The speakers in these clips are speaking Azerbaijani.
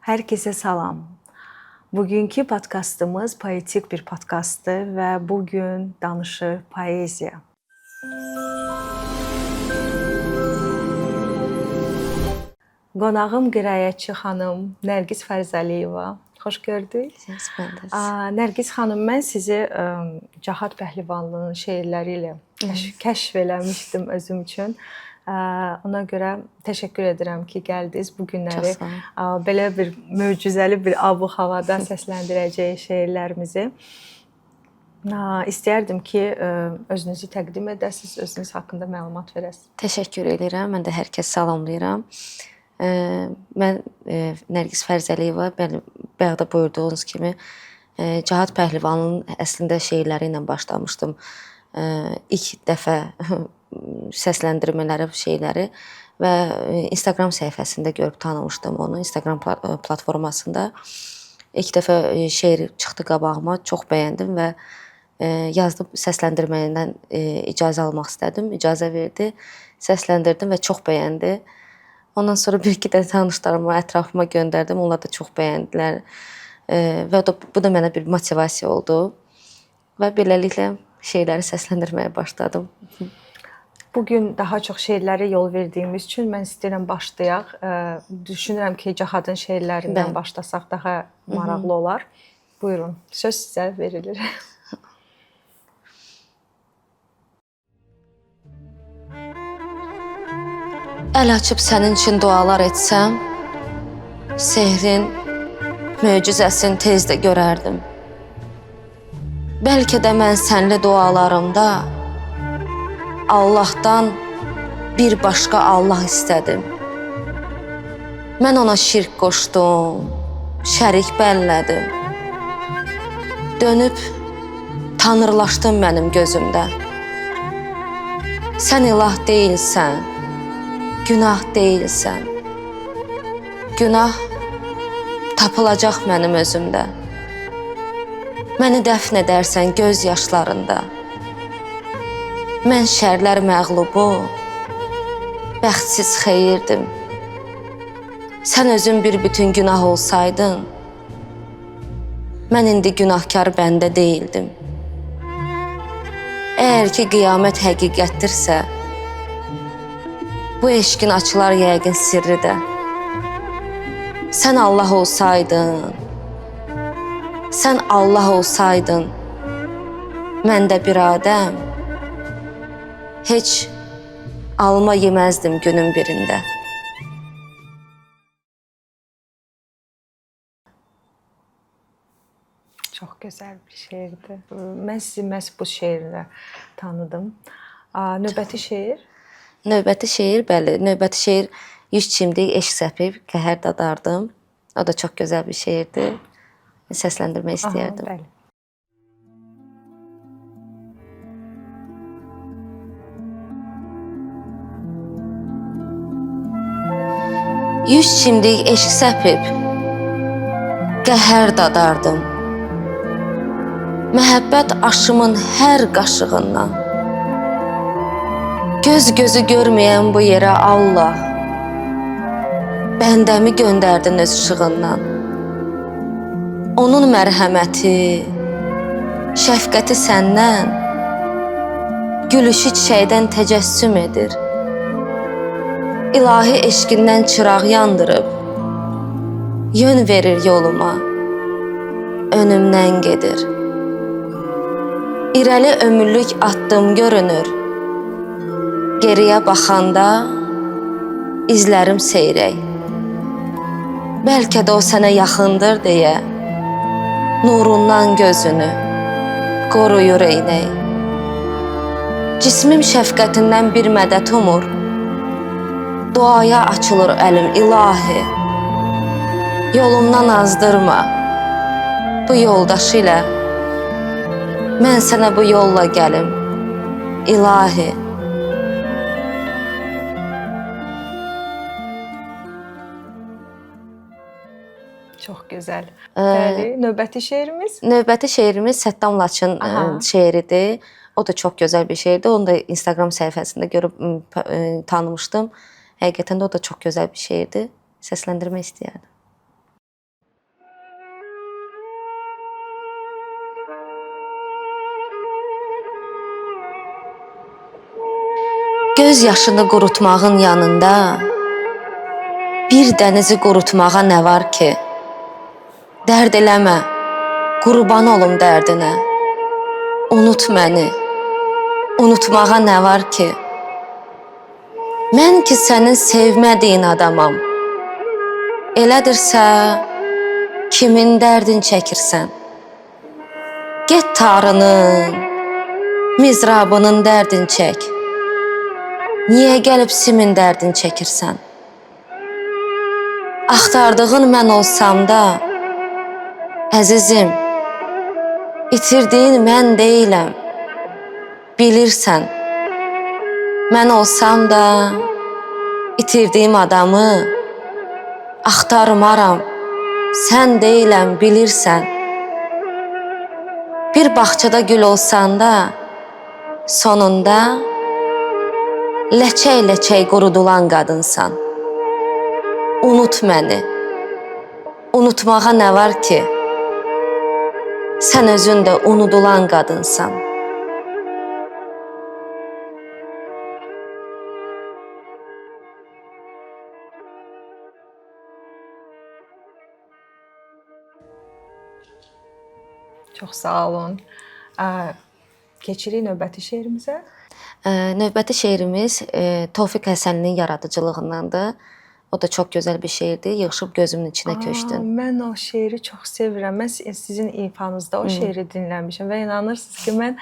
Hər kəsə salam. Bugünkü podkastımız poetik bir podkastdır və bu gün danışır poeziya. Qonağım qiraətçi xanım Nərgiz Fərzəliyeva. Xoş gördük. Nərgiz xanım, mən sizi Cahad Pəhlivanlının şeirləri ilə kəşf eləmişdim özüm üçün. Ona görə təşəkkür edirəm ki, gəldiniz. Bu günləri belə bir möcüzəli bir ab-ı havada səsləndirəcək şeirlərimizi. İstərdim ki, özünüzü təqdim edəsiniz, özünüz haqqında məlumat verəsiniz. Təşəkkür edirəm. Mən də hər kəsi salamlayıram. Mən Nərgiz Fərzəliyeva, bayaqda buyurduğunuz kimi Cahad Pəhlivanlının əslində şeirləri ilə başlamışdım. İlk dəfə səsləndirmələri, şeyləri və Instagram səhifəsində görüb tanımışdım onu, Instagram platformasında. İlk dəfə şeir çıxdı qabağıma, çox bəyəndim və yazdım, səsləndirməyindən icazə almaq istədim. İcazə verdi, səsləndirdim və çox bəyəndi. Ondan sonra bir-iki də tanışlarıma, ətrafıma göndərdim, onlar da çox bəyəndilər və bu da mənə bir motivasiya oldu və beləliklə şeirləri səsləndirməyə başladım. Bugün daha çox şeirlərə yol verdiyimiz üçün mən istəyirəm başlayaq. Düşünürəm ki, Cahadın şeirlərindən başlasaq daha maraqlı olar. Buyurun, söz sizə verilir. Əl açıb sənin üçün dualar etsəm, sehrin, möcüzəsini tez də görərdim. Bəlkə də mən sənli dualarımda Allahdan bir başqa Allah istədim. Mən ona şirk qoşdum, şərik bəllədim. Dönüb tanrılaşdın mənim gözümdə. Sən ilah deyilsən, günah deyilsən. Günah tapılacaq mənim özümdə. Məni dəfn edərsən göz yaşlarında. Mən şərlər məğlubu, bəxtsiz xeyirdim. Sən özün bir bütün günah olsaydın, mən indi günahkar bəndə deyildim. Əgər ki, qiyamət həqiqətdirsə, bu eşqin açılar yəqin sirri də. Sən Allah olsaydın, sən Allah olsaydın, mən də bir adəm, heç alma yeməzdim günün birində. Çox gözəl bir şeirdir. Mən sizi məhz bu şeirlə tanıdım. Növbəti şeir? Növbəti şeir, bəli, növbəti şeir Yüz çimdik eşq səpib, qəhər dadardım. O da çox gözəl bir şeirdir. Səsləndirmək istəyərdim. Bəli. Yüz çimdik eşq səpib, qəhər dadardım. Məhəbbət aşımın hər qaşığından. Göz gözü görməyən bu yerə Allah, bəndəmi göndərdin öz işığından. Onun mərhəməti, şəfqəti səndən, gülüşü çiçəkdən təcəssüm edir. İlahi eşqindən çıraq yandırıb, yön verir yoluma, önümdən gedir. İrəli ömürlük addım görünür, geriyə baxanda izlərim seyrək. Bəlkə də o sənə yaxındır deyə, nurundan gözünü qoruyur eynək. Cismim şəfqətindən bir mədət umur, duaya açılır əlim ilahi. Yolumdan azdırma bu yoldaşı ilə, mən sənə bu yolla gəlim ilahi. Çox gözəl. Bəli, növbəti şeirimiz? Növbəti şeirimiz Səttam Laçın şeiridir. O da çox gözəl bir şeirdir. Onu da Instagram səhifəsində görüb tanımışdım. Həqiqətən də o da çox gözəl bir şeirdir. Səsləndirmək istəyərdim. göz yaşını qurutmağın yanında bir dənizi qurutmağa nə var ki? Dərd eləmə, qurban olum dərdinə. Unut məni, unutmağa nə var ki? Mən ki sənin sevmədiyin adamam. Elədirsə, kimin dərdin çəkirsən? Get tarının, mizrabının dərdin çək. Niyə gəlib simin dərdin çəkirsən? Axtardığın mən olsam da, əzizim, itirdiyin mən deyiləm, bilirsən. Mən olsam da, itirdiyim adamı axtarmaram, sən deyiləm, bilirsən. Bir bağçada gül olsan da, sonunda ləçək-ləçək qurudulan qadınsan. Unut məni, unutmağa nə var ki? Sən özün də unudulan qadınsan. Çox sağ olun. Keçirik növbəti şeirimizə. Növbəti şeirimiz Tofiq Həsənlinin yaradıcılığındandır. O da çox gözəl bir şeirdir. Yığışıb gözümün içinə köçdün. Mən o şeiri çox sevirəm. Mən sizin ifanızda o şeiri dinləmişəm və inanırsınız ki, mən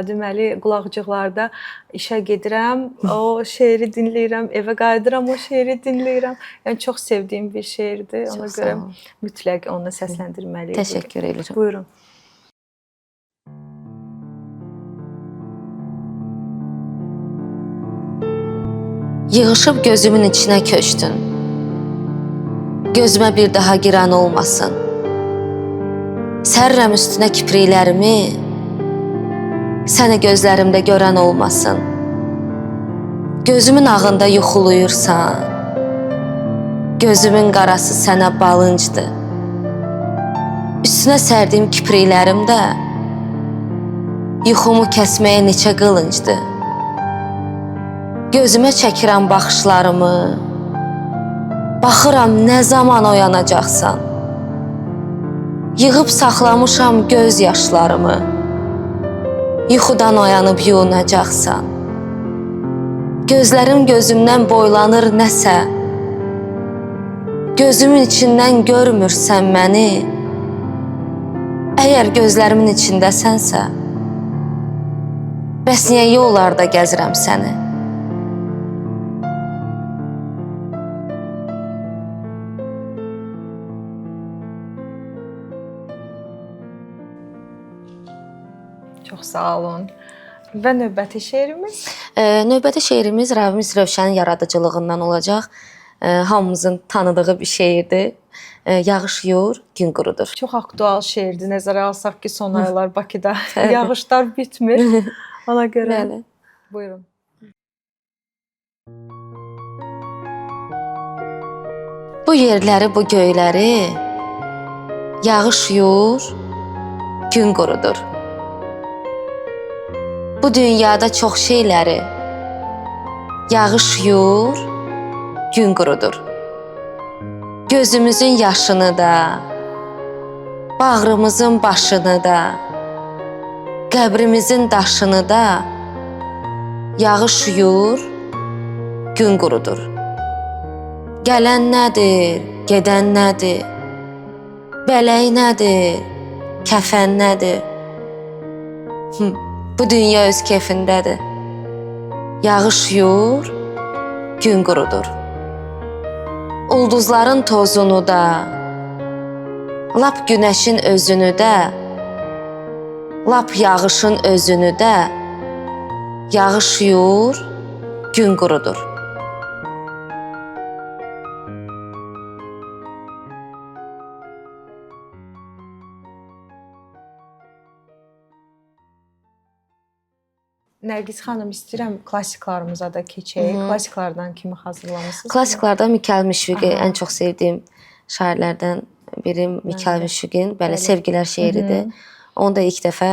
deməli qulaqcıqlarda işə gedirəm, o şeiri dinləyirəm, evə qayıdıram, o şeiri dinləyirəm. Yəni çox sevdiyim bir şeirdir. Ona görə mütləq onu səsləndirməliyik. Təşəkkür edirəm. Buyurun. Yığışıb gözümün içinə köçdün. Gözümə bir daha girən olmasın. Sərrəm üstünə kipriklərimi, səni gözlərimdə görən olmasın. Gözümün ağında yuxuluyursan, gözümün qarası sənə balıncdır. Üstünə sərdiyim kipriklərim də yuxumu kəsməyə neçə qılıncdır. Gözümə çəkirəm baxışlarımı, baxıram nə zaman oyanacaqsan. Yığıb saxlamışam göz yaşlarımı, yuxudan oyanıb yuyunacaqsan. Gözlərim gözümdən boylanır nəsə, gözümün içindən görmürsən məni. Əgər gözlərimin içindəsənsə, bəs niyə yollarda gəzirəm səni? Çox sağ olun. Və növbəti şeirimiz? Növbəti şeirimiz Ramiz Rövşənin yaradıcılığından olacaq. Hamımızın tanıdığı bir şeirdir. Yağış yağır, gün qurudur. Çox aktual şeirdir. Nəzərə alsaq ki, son aylar Bakıda yağışlar bitmir. Ona görə. Bəli. Buyurun. Bu yerləri, bu göyləri yağış yağır, gün qurudur. Bu dünyada çox şeyləri yağış yağır, gün qurudur. Gözümüzün yaşını da, bağrımızın başını da, qəbrimizin daşını da yağış yağır, gün qurudur. Gələn nədir, gedən nədir? Bələk nədir, kəfən nədir? Bu dünya öz keyfindədir. Yağış yağır, gün qurudur. Ulduzların tozunu da, lap günəşin özünü də, lap yağışın özünü də yağış yağır, gün qurudur. Nərgiz xanım, istəyirəm klassiklarımıza da keçək. Klassiklardan kimi hazırlamısınız? Klassiklardan Mikayıl Müşfiqi ən çox sevdiyim şairlərdən biri Mikayıl Müşfiqin Bəli, Sevgilər şeiridir. Onu da ilk dəfə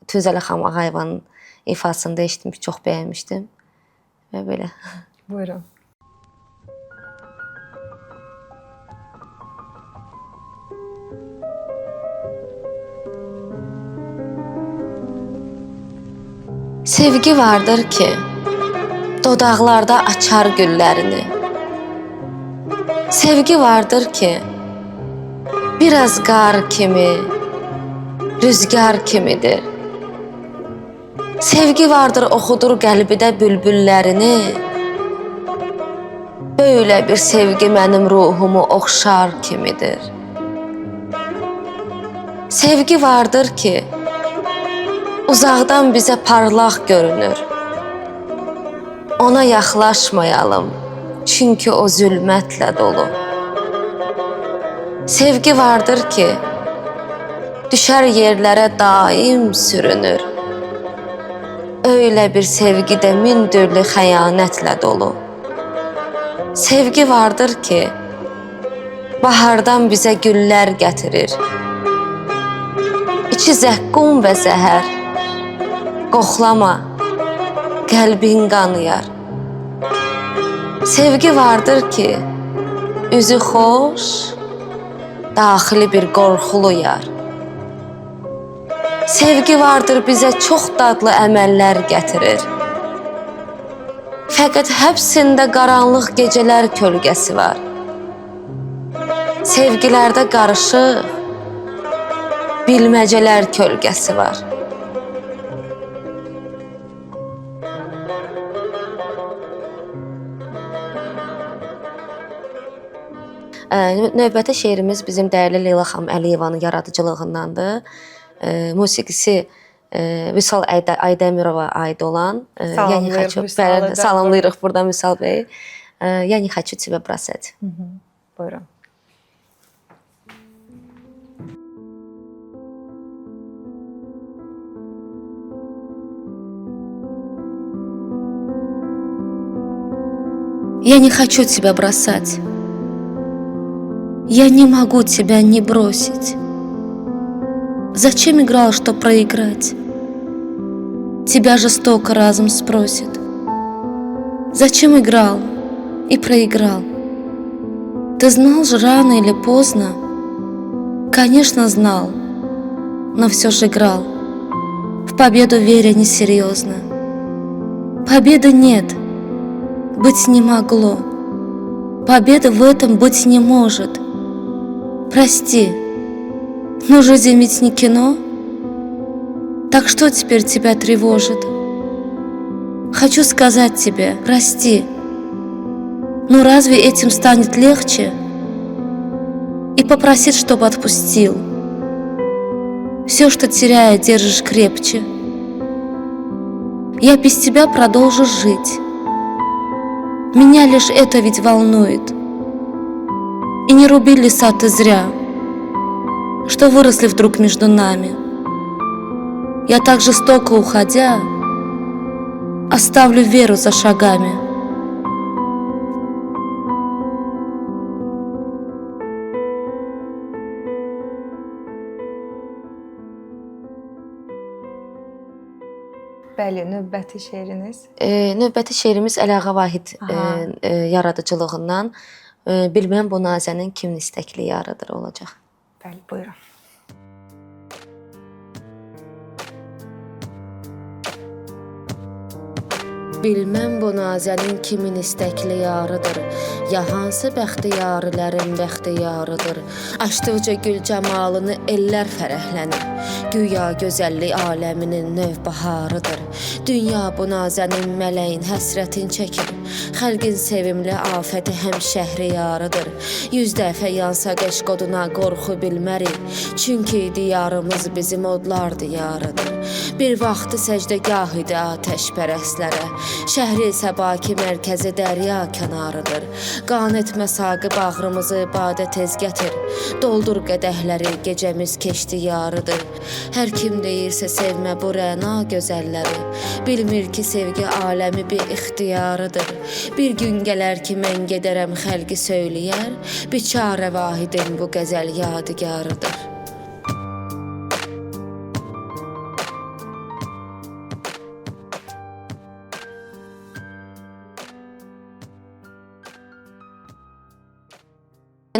Tünzələ xanım Ağayevanın ifasında eşitmiş, çox bəyənmişdim. Və belə. Buyurun. Sevgi vardır ki, dodaqlarda açar güllərini. Sevgi vardır ki, biraz qar kimi, rüzgar kimidir. Sevgi vardır oxudur qəlbidə bülbüllərini. Böyle bir sevgi mənim ruhumu oxşar kimidir. Sevgi vardır ki, uzaqdan bizə parlaq görünür. Ona yaxlaşmayalım, çünki o zülmətlə dolu. Sevgi vardır ki, düşər yerlərə daim sürünür. Öyle bir sevgi də min türlü xəyanətlə dolu. Sevgi vardır ki, bahardan bizə güllər gətirir. İçi zəqqum və zəhər. Qoxlama, qəlbin qanıyar. Sevgi vardır ki, üzü xoş, daxili bir qorxuluyar. Sevgi vardır bizə çox dadlı əməllər gətirir. Fəqət həbsində qaranlıq gecələr kölgəsi var. Sevgilərdə qarışıq, bilməcələr kölgəsi var. Növbəti şeirimiz bizim dəyərli Leyla xanım Əliyevanın yaradıcılığındandır. Musiqisi Vüsal Aydemirova aid olan salamlayırıq buradan Vüsal bəy. Я не хочу тебя бросать. Buyurun. Я не хочу тебя бросать. Я не могу тебя не бросить. Зачем играл, что проиграть? Тебя жестоко разум спросит. Зачем играл и проиграл? Ты знал же рано или поздно? Конечно, знал, но все же играл, в победу веря несерьезно. Победы нет, быть не могло. Победы в этом быть не может. Прости, но жизнь ведь не кино. Так что теперь тебя тревожит? Хочу сказать тебе, прости. Но разве этим станет легче? И попросить, чтобы отпустил. Все, что теряя, держишь крепче. Я без тебя продолжу жить. Меня лишь это ведь волнует. И не руби леса ты зря, что выросли вдруг между нами. Я так жестоко уходя, оставлю веру за шагами. Bəli, növbəti şeiriniz. Növbəti şeirimiz Əliağa Vahid yaradıcılığından Bilməm bu Nazənin kimin istəkli yarıdır olacaq. Bəli, buyurun. Bilməm bu Nazənin kimin istəkli yarıdır, ya hansı bəxtiyarlərin bəxtiyarıdır. Açdıqca gül camalını ellər fərəhlənir, güya gözəllik aləminin növbaharıdır. Dünya bu Nazənin mələyin həsrətin çəkir, xəlqin sevimli afəti həm şəhriyarıdır. 100 dəfə yansa qəşqoduna qorxu bilmərik, çünki diyarımız bizim odlar diyarıdır. Bir vaxtı səcdəgah idi atəşpərəstlərə, şəhri Səbaki mərkəzi dərya kənarıdır. Qan etmə saqı bağrımızı badə tez gətir, doldur qədəhləri gecəmiz keçdi yarıdır. Hər kim deyirsə sevmə bu rəna gözəlləri, bilmir ki sevgi aləmi bir ixtiyarıdır. Bir gün gələr ki mən gedərəm xəlqi söyləyər, biçarə Vahidin bu qəzəl yadigarıdır.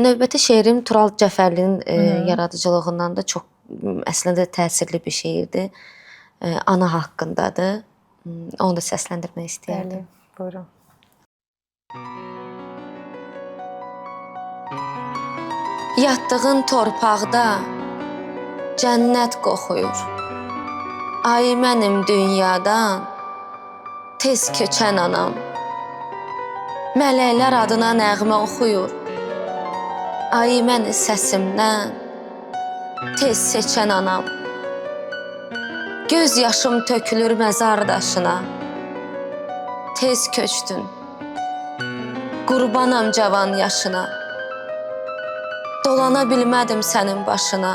Növbəti şeirim Tural Cəfərlinin yaradıcılığından da çox əslində təsirli bir şeirdir. Ana haqqındadır. Onu da səsləndirmək istəyərdim. Bəli, buyurun. Yatdığın torpaqda cənnət qoxuyur. Ay mənim dünyadan tez köçən anam. Mələklər adına nəğmə oxuyur. Ay məni səsimdən tez seçən anam. Göz yaşım tökülür məzar daşına. Tez köçdün. Qurbanam cavan yaşına. Dolana bilmədim sənin başına.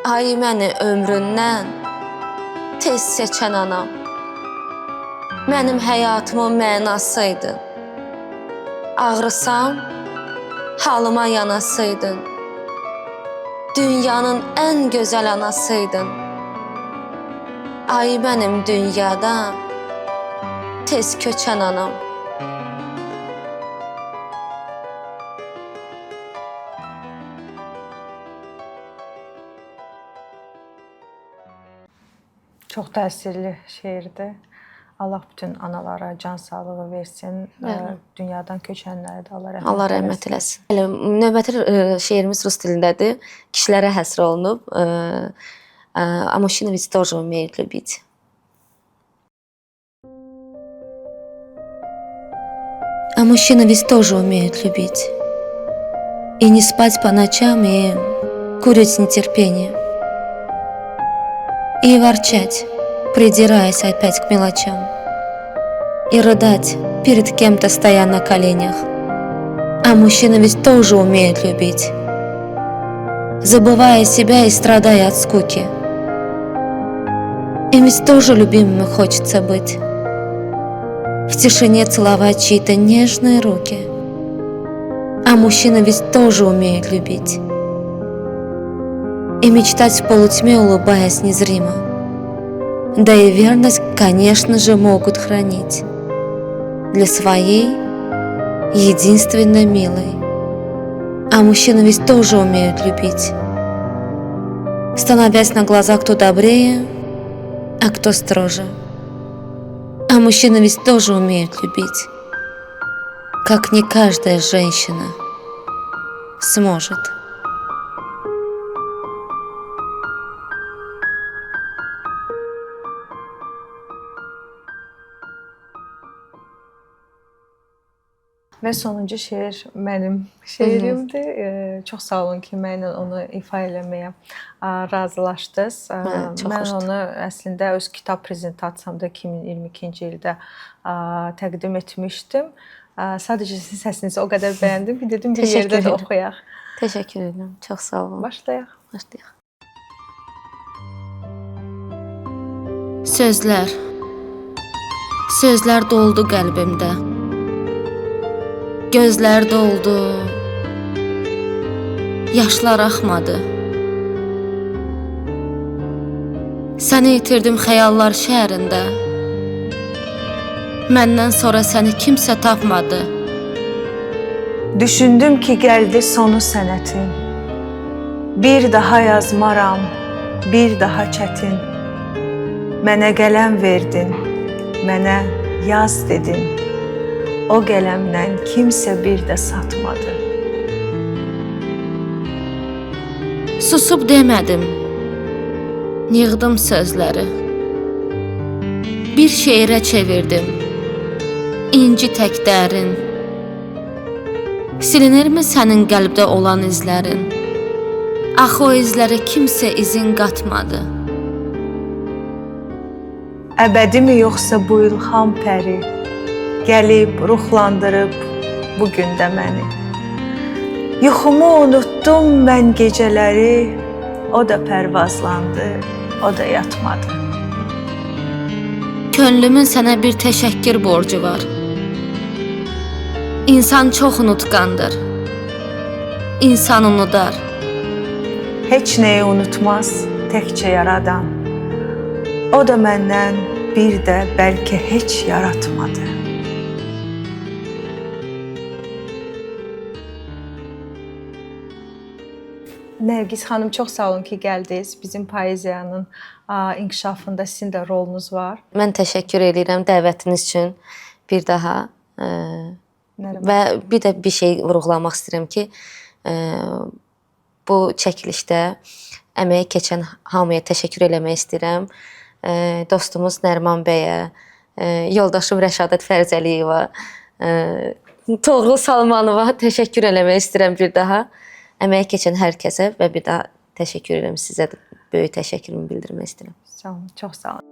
Ay məni ömründən tez seçən anam. Mənim həyatımın mənasıydın. Ağrısam, halıma yanasıydın. Dünyanın ən gözəl anasıydın. Ay mənim dünyadan tez köçən anam. Çox təsirli şeirdir. Allah bütün analara can sağlığı versin. Dünyadan köçənlərə də Allah rəhmət eləsin. Növbəti şeirimiz rus dilindədir. Kişilərə həsr olunub. А мужчины ведь тоже умеют любить. А мужчины ведь тоже умеют любить. И не спать по ночам, и курить нетерпение. И ворчать, придираясь опять к мелочам. И рыдать перед кем-то, стоя на коленях. А мужчины ведь тоже умеют любить, забывая себя и страдая от скуки. Им ведь тоже любимыми хочется быть, в тишине целовать чьи-то нежные руки. А мужчины ведь тоже умеют любить и мечтать в полутьме, улыбаясь незримо. Да и верность, конечно же, могут хранить для своей единственно милой. А мужчины ведь тоже умеют любить, становясь на глаза кто добрее, а кто строже. А мужчины ведь тоже умеют любить, как не каждая женщина сможет. Və sonuncu şeir mənim şeirimdir. Çox sağ olun ki, mənimlə onu ifa eləməyə razılaşdınız. Mən onu əslində öz kitab prezentasiyamda 2022-ci ildə təqdim etmişdim. Sadəcə sizin səsinizi o qədər bəyəndim ki, dedim bir yerdə də oxuyaq. Təşəkkür edirəm. Çox sağ olun. Başlayaq. Başlayaq. Sözlər doldu qəlbimdə. Gözlər doldu, yaşlar axmadı. Səni itirdim xəyallar şəhərində. Məndən sonra səni kimsə tapmadı. Düşündüm ki, gəldi sonu sənətin. Bir daha yazmaram, bir daha çətin. Mənə qələm verdin, mənə yaz dedin. O qələmdən kimsə bir də satmadı. Susub demədim, yığdım sözləri. Bir şeirə çevirdim, inci tək dərin. Silinirmi sənin qəlbdə olan izlərin? Axı o izlərə kimsə izin qatmadı. Əbədimi yoxsa bu ilham pəri? Gəlib, ruhlandırıb bugün də məni. Yuxumu unutdum mən gecələri, o da pərvazlandı, o da yatmadı. Könlümün sənə bir təşəkkür borcu var. İnsan çox unutqandır, insan unudar. Heç nəyi unutmaz, təkcə yaradan. O da məndən bir də bəlkə heç yaratmadı. Nərgiz xanım, çox sağ olun ki, gəldiniz. Bizim poeziyanın inkişafında sizin də rolunuz var. Mən təşəkkür edirəm dəvətiniz üçün bir daha. Və bir də bir şey vurğulamaq istəyirəm ki, bu çəkilişdə əməyi keçən hamıya təşəkkür eləmək istəyirəm. Dostumuz Nəriman bəyə, yoldaşım Rəşadət Fərzəliyeva, Toğrul Salmanova təşəkkür eləmək istəyirəm bir daha. Əməyi keçən hər kəsə və bir daha təşəkkür edirəm sizə də böyük təşəkkürümü bildirmək istəyirəm. Sağ olun, çox sağ olun.